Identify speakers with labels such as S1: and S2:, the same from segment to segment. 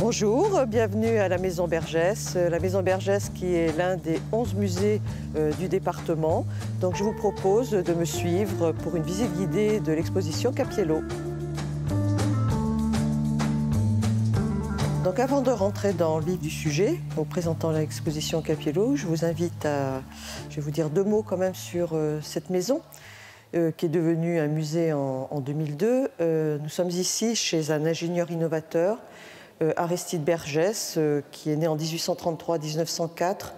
S1: Bonjour, bienvenue à la Maison Bergès. La Maison Bergès qui est l'un des 11 musées du département. Donc je vous propose de me suivre pour une visite guidée de l'exposition Cappiello. Donc avant de rentrer dans le vif du sujet, en présentant l'exposition Cappiello, je vous invite à, je vais vous dire deux mots quand même sur cette maison. Qui est devenu un musée en 2002. Nous sommes ici chez un ingénieur innovateur, Aristide Bergès, qui est né en 1833-1904.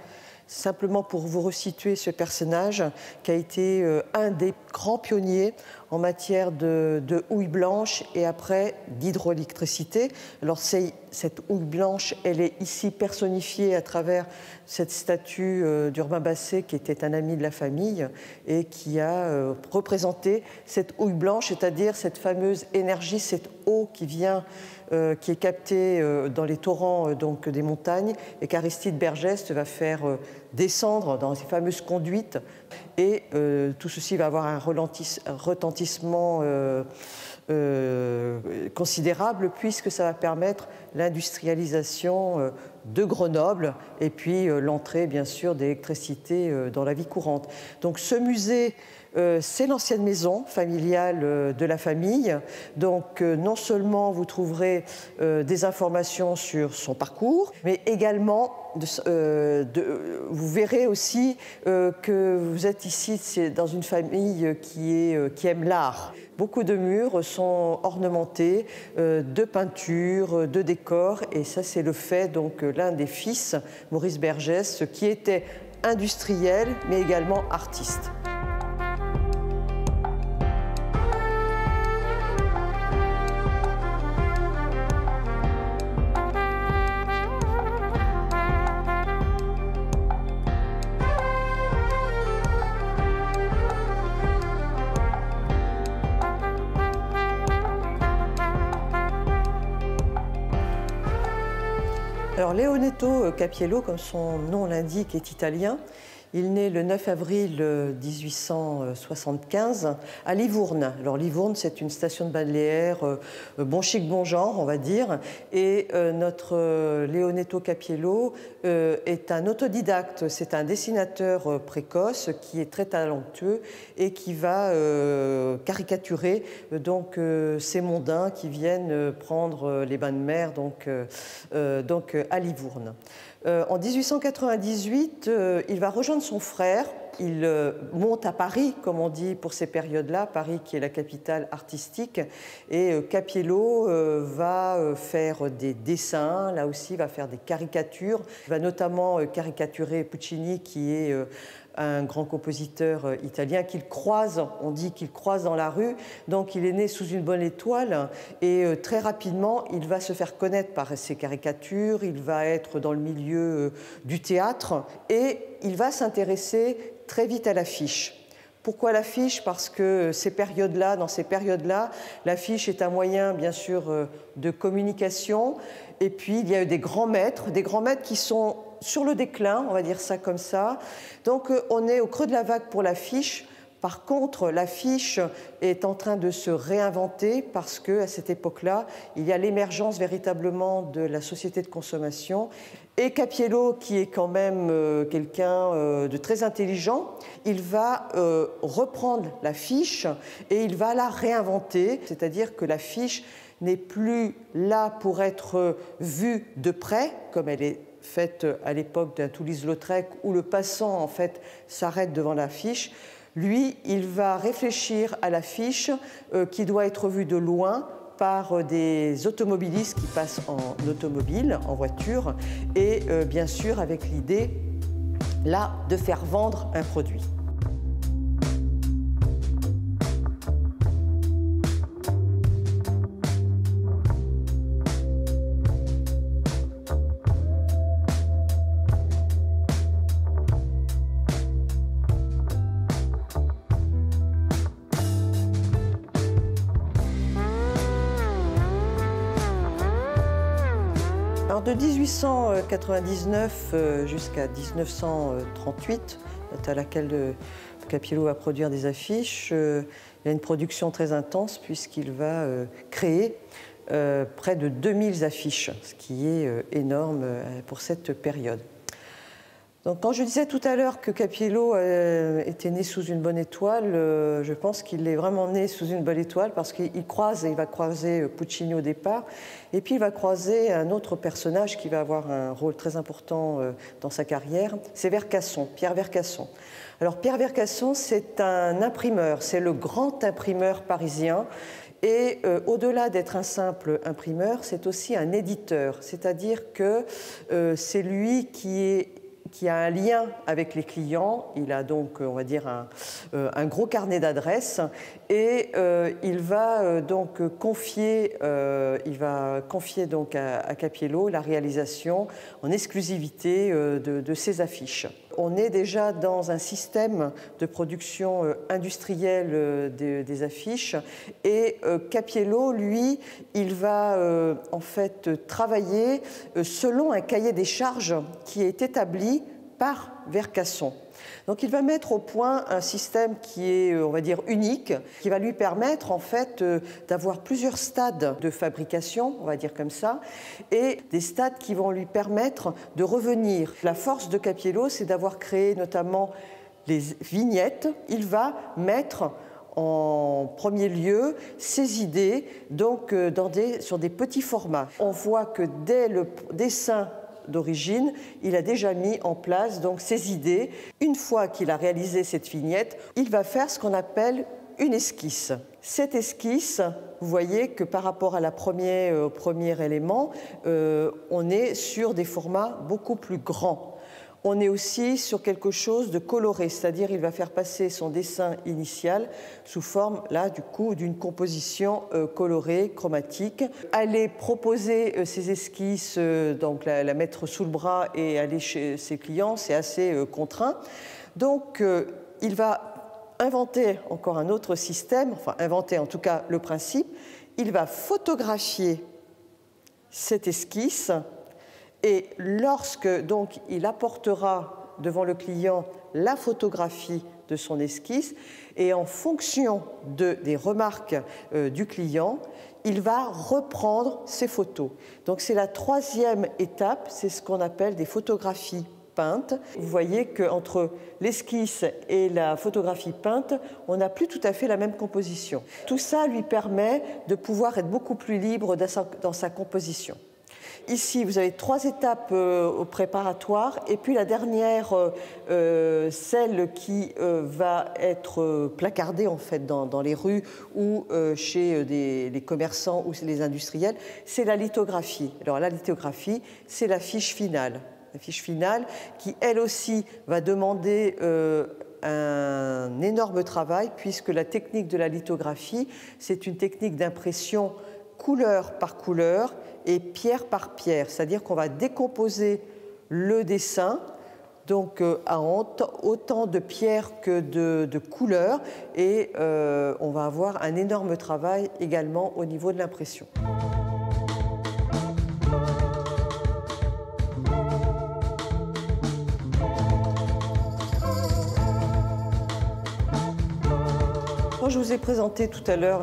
S1: Simplement pour vous resituer ce personnage, qui a été un des grands pionniers en matière de houille blanche et après d'hydroélectricité. Alors cette houille blanche, elle est ici personnifiée à travers cette statue d'Urbain Bassée, qui était un ami de la famille et qui a représenté cette houille blanche, c'est-à-dire cette fameuse énergie, cette eau qui vient qui est captée dans les torrents donc, des montagnes et qu'Aristide Bergès va faire descendre dans ces fameuses conduites. Et tout ceci va avoir un retentissement considérable puisque ça va permettre l'industrialisation de Grenoble et puis l'entrée, bien sûr, d'électricité dans la vie courante. Donc ce musée, c'est l'ancienne maison familiale de la famille. Donc non seulement vous trouverez des informations sur son parcours, mais également vous verrez aussi que vous êtes ici dans une famille qui aime l'art. Beaucoup de murs sont ornementés de peintures, de décors, et ça c'est le fait donc l'un des fils, Maurice Bergès, qui était industriel mais également artiste. Alors Leonetto Cappiello, comme son nom l'indique, est italien. Il naît le 9 avril 1875 à Livourne. Alors Livourne, c'est une station de balnéaire bon chic, bon genre, on va dire. Et notre Leonetto Cappiello est un autodidacte. C'est un dessinateur précoce qui est très talentueux et qui va caricaturer donc ces mondains qui viennent prendre les bains de mer donc à Livourne. En 1898, il va rejoindre son frère. Il monte à Paris, comme on dit pour ces périodes-là, Paris qui est la capitale artistique. Et Cappiello va faire des dessins, là aussi, va faire des caricatures. Il va notamment caricaturer Puccini, qui est un grand compositeur italien qu'il croise, on dit qu'il croise dans la rue, donc il est né sous une bonne étoile et très rapidement il va se faire connaître par ses caricatures, il va être dans le milieu du théâtre et il va s'intéresser très vite à l'affiche. Pourquoi l'affiche? Parce que dans ces périodes-là, l'affiche est un moyen, bien sûr, de communication. Et puis, il y a eu des grands maîtres qui sont sur le déclin, on va dire ça comme ça. Donc, on est au creux de la vague pour l'affiche. Par contre, l'affiche est en train de se réinventer parce qu'à cette époque-là, il y a l'émergence véritablement de la société de consommation. Et Cappiello, qui est quand même quelqu'un de très intelligent, il va reprendre l'affiche et il va la réinventer, c'est-à-dire que l'affiche n'est plus là pour être vue de près, comme elle est faite à l'époque d'un Toulouse-Lautrec, où le passant en fait s'arrête devant l'affiche. Lui, il va réfléchir à l'affiche qui doit être vue de loin par des automobilistes qui passent en automobile, en voiture, et bien sûr avec l'idée, là, de faire vendre un produit. Alors de 1899 jusqu'à 1938, date à laquelle Cappiello va produire des affiches, il y a une production très intense puisqu'il va créer près de 2000 affiches, ce qui est énorme pour cette période. Donc, quand je disais tout à l'heure que Cappiello était né sous une bonne étoile, je pense qu'il est vraiment né sous une bonne étoile parce qu'il va croiser Puccini au départ, et puis il va croiser un autre personnage qui va avoir un rôle très important dans sa carrière, c'est Vercasson, Pierre Vercasson. Alors Pierre Vercasson, c'est un imprimeur, c'est le grand imprimeur parisien. Et au-delà d'être un simple imprimeur, c'est aussi un éditeur, c'est-à-dire que c'est lui qui a un lien avec les clients. Il a donc, on va dire, un gros carnet d'adresses, et il va donc confier donc à Cappiello la réalisation en exclusivité de ses affiches. On est déjà dans un système de production industrielle des affiches, et Cappiello, lui, il va en fait travailler selon un cahier des charges qui est établi par Vercasson. Donc il va mettre au point un système qui est, on va dire, unique, qui va lui permettre en fait d'avoir plusieurs stades de fabrication, on va dire comme ça, et des stades qui vont lui permettre de revenir. La force de Cappiello, c'est d'avoir créé notamment les vignettes. Il va mettre en premier lieu ses idées donc, sur des petits formats. On voit que dès le dessin d'origine, il a déjà mis en place donc ses idées. Une fois qu'il a réalisé cette vignette, il va faire ce qu'on appelle une esquisse. Cette esquisse, vous voyez que par rapport à au premier élément, on est sur des formats beaucoup plus grands. On est aussi sur quelque chose de coloré, c'est-à-dire il va faire passer son dessin initial sous forme, là, du coup, d'une composition colorée, chromatique. Aller proposer ses esquisses, donc la mettre sous le bras et aller chez ses clients, c'est assez contraint. Donc, il va inventer encore un autre système, enfin, inventer en tout cas le principe. Il va photographier cette esquisse. Et lorsque donc il apportera devant le client la photographie de son esquisse, et en fonction des remarques du client, il va reprendre ses photos. Donc c'est la troisième étape, c'est ce qu'on appelle des photographies peintes. Vous voyez qu'entre l'esquisse et la photographie peinte, on n'a plus tout à fait la même composition. Tout ça lui permet de pouvoir être beaucoup plus libre dans sa composition. Ici, vous avez 3 étapes préparatoires, et puis la dernière, celle qui va être placardée en fait dans les rues ou chez les commerçants ou les industriels, c'est la lithographie. Alors la lithographie, c'est la fiche finale. La fiche finale qui, elle aussi, va demander un énorme travail, puisque la technique de la lithographie, c'est une technique d'impression couleur par couleur et pierre par pierre, c'est-à-dire qu'on va décomposer le dessin donc à autant de pierres que de couleurs, et on va avoir un énorme travail également au niveau de l'impression. Quand je vous ai présenté tout à l'heure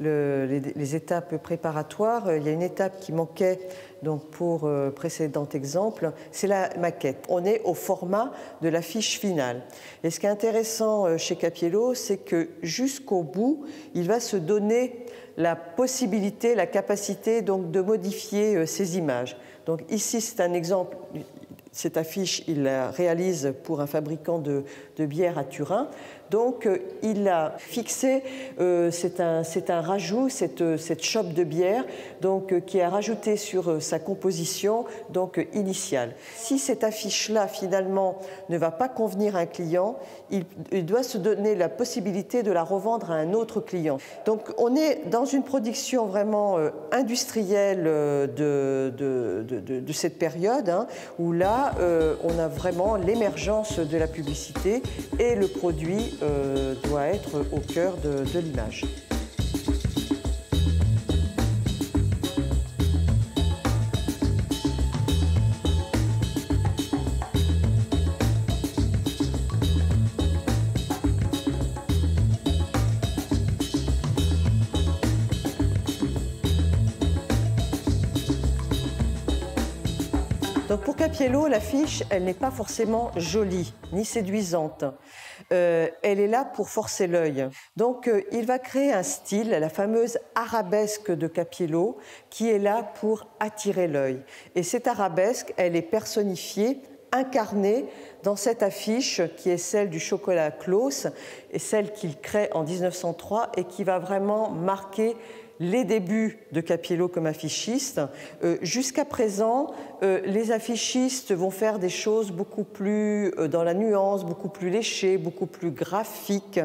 S1: les étapes préparatoires, il y a une étape qui manquait donc pour précédent exemple, c'est la maquette. On est au format de la fiche finale. Et ce qui est intéressant chez Cappiello, c'est que jusqu'au bout, il va se donner la possibilité, la capacité donc de modifier ces images. Donc ici, c'est un exemple. Cette affiche, il la réalise pour un fabricant de bière à Turin. Donc, il a fixé, c'est un rajout, cette chope de bière, donc, qui est rajouté sur sa composition donc, initiale. Si cette affiche-là, finalement, ne va pas convenir à un client, il doit se donner la possibilité de la revendre à un autre client. Donc, on est dans une production vraiment industrielle de cette période, hein, où là, on a vraiment l'émergence de la publicité, et le produit doit être au cœur de l'image. Donc pour Cappiello, l'affiche, elle n'est pas forcément jolie ni séduisante. Elle est là pour forcer l'œil. Donc il va créer un style, la fameuse arabesque de Cappiello, qui est là pour attirer l'œil. Et cette arabesque, elle est personnifiée, incarnée dans cette affiche qui est celle du chocolat Claus et celle qu'il crée en 1903 et qui va vraiment marquer les débuts de Cappiello comme affichiste. Jusqu'à présent, les affichistes vont faire des choses beaucoup plus dans la nuance, beaucoup plus léchées, beaucoup plus graphiques.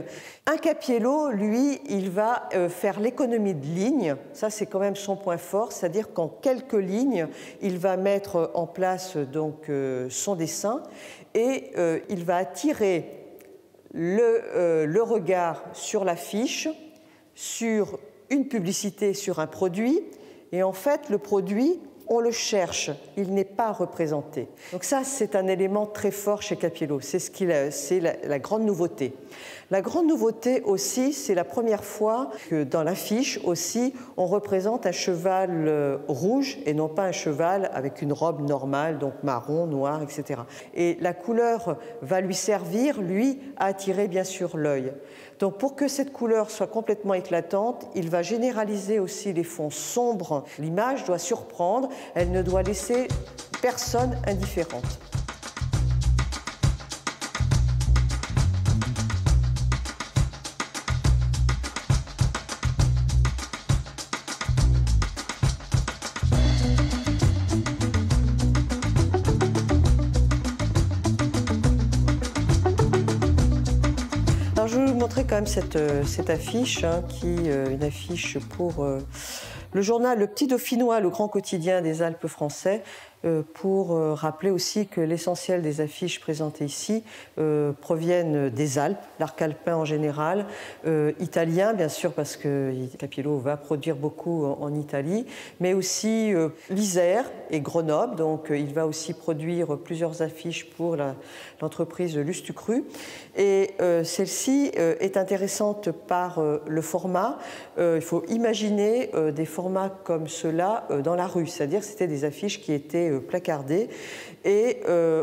S1: Un Cappiello, lui, il va faire l'économie de lignes. Ça, c'est quand même son point fort, c'est-à-dire qu'en quelques lignes, il va mettre en place donc son dessin et il va attirer le regard sur l'affiche, sur une publicité sur un produit, et en fait, le produit, on le cherche, il n'est pas représenté. Donc ça, c'est un élément très fort chez Cappiello, c'est la grande nouveauté. La grande nouveauté aussi, c'est la première fois que dans l'affiche aussi, on représente un cheval rouge et non pas un cheval avec une robe normale, donc marron, noir, etc. Et la couleur va lui servir, lui, à attirer bien sûr l'œil. Donc pour que cette couleur soit complètement éclatante, il va généraliser aussi les fonds sombres. L'image doit surprendre, elle ne doit laisser personne indifférente. Je vais vous montrer quand même cette affiche, qui est une affiche pour le journal Le Petit Dauphinois, le grand quotidien des Alpes français, pour rappeler aussi que l'essentiel des affiches présentées ici proviennent des Alpes, l'arc alpin en général, italien bien sûr parce que Cappiello va produire beaucoup en Italie, mais aussi l'Isère et Grenoble, donc il va aussi produire plusieurs affiches pour l'entreprise Lustucru. Et celle-ci est intéressante par le format. Il faut imaginer des formats comme ceux-là dans la rue, c'est-à-dire que c'était des affiches qui étaient placardées et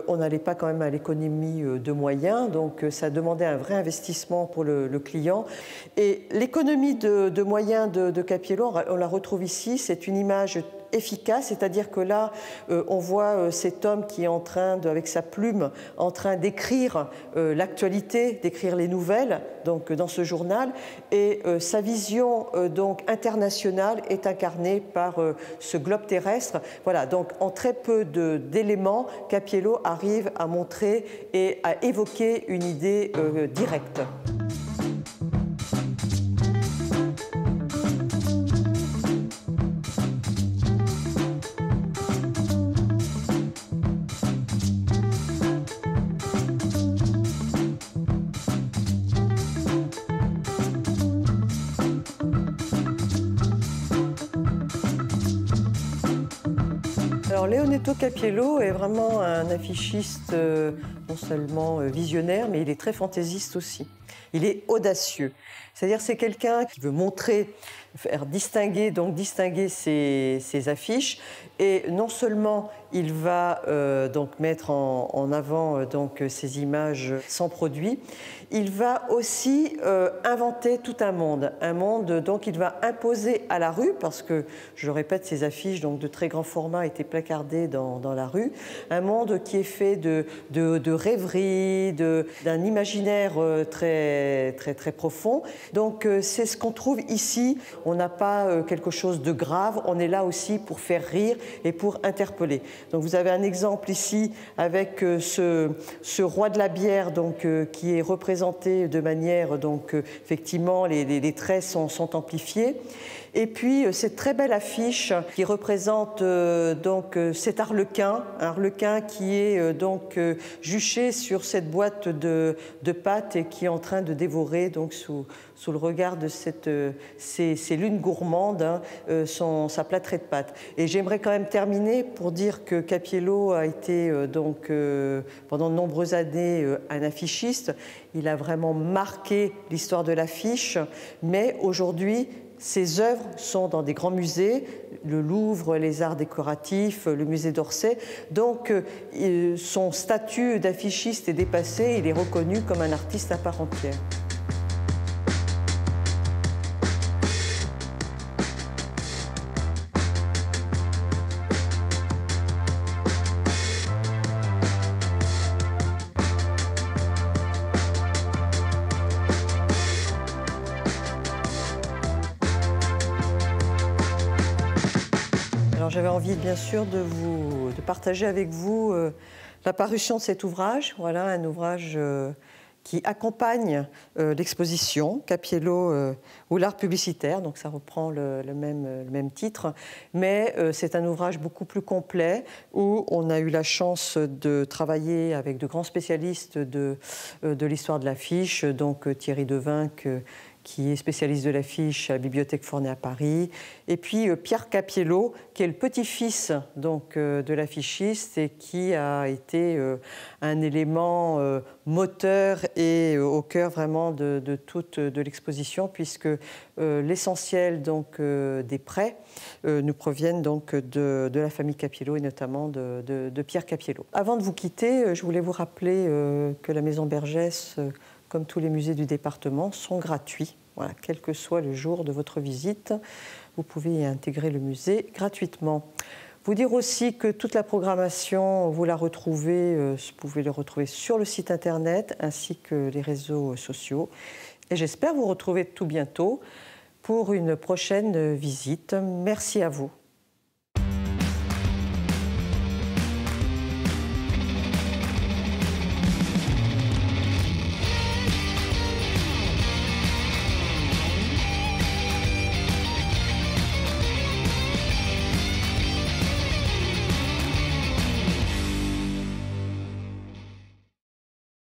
S1: on n'allait pas quand même à l'économie de moyens, donc ça demandait un vrai investissement pour le client. Et l'économie de moyens de Cappiello, on la retrouve ici, c'est une image efficace, c'est-à-dire que là, on voit cet homme qui est en train, avec sa plume, en train d'écrire l'actualité, d'écrire les nouvelles, donc dans ce journal, et sa vision donc internationale est incarnée par ce globe terrestre. Voilà, donc en très peu d'éléments, Cappiello arrive à montrer et à évoquer une idée directe. Alors Leonetto Cappiello est vraiment un affichiste non seulement visionnaire, mais il est très fantaisiste aussi. Il est audacieux. C'est-à-dire c'est quelqu'un qui veut montrer, faire distinguer ses affiches. Et non seulement il va donc mettre en avant donc ces images sans produit, il va aussi inventer tout un monde donc il va imposer à la rue, parce que, je le répète, ces affiches donc de très grand format étaient placardées dans la rue, un monde qui est fait de rêveries, d'un imaginaire très profond. Donc c'est ce qu'on trouve ici. On n'a pas quelque chose de grave, on est là aussi pour faire rire et pour interpeller. Donc vous avez un exemple ici avec ce roi de la bière donc, qui est représenté de manière, donc effectivement les traits sont amplifiés. Et puis cette très belle affiche qui représente donc cet arlequin, un arlequin qui est donc juché sur cette boîte de pâtes et qui est en train de dévorer donc sous le regard de ces lunes gourmandes sa plâtrée de pâtes. Et j'aimerais quand même terminer pour dire que Cappiello a été donc pendant de nombreuses années un affichiste. Il a vraiment marqué l'histoire de l'affiche, mais aujourd'hui ses œuvres sont dans des grands musées, le Louvre, les Arts décoratifs, le musée d'Orsay. Donc son statut d'affichiste est dépassé, il est reconnu comme un artiste à part entière. J'avais envie, bien sûr, de partager avec vous la parution de cet ouvrage. Voilà, un ouvrage qui accompagne l'exposition Cappiello ou l'art publicitaire. Donc ça reprend le même titre. Mais c'est un ouvrage beaucoup plus complet où on a eu la chance de travailler avec de grands spécialistes de l'histoire de l'affiche, donc Thierry Devinck, qui est spécialiste de l'affiche à la Bibliothèque Fournet à Paris, et puis Pierre Cappiello, qui est le petit-fils de l'affichiste et qui a été un élément moteur et au cœur vraiment de toute l'exposition, puisque l'essentiel des prêts nous proviennent donc de la famille Cappiello et notamment de Pierre Cappiello. Avant de vous quitter, je voulais vous rappeler que la Maison Bergès, comme tous les musées du département, sont gratuits. Voilà, quel que soit le jour de votre visite, vous pouvez y intégrer le musée gratuitement. Vous dire aussi que toute la programmation, vous pouvez le retrouver sur le site internet ainsi que les réseaux sociaux. Et j'espère vous retrouver tout bientôt pour une prochaine visite. Merci à vous.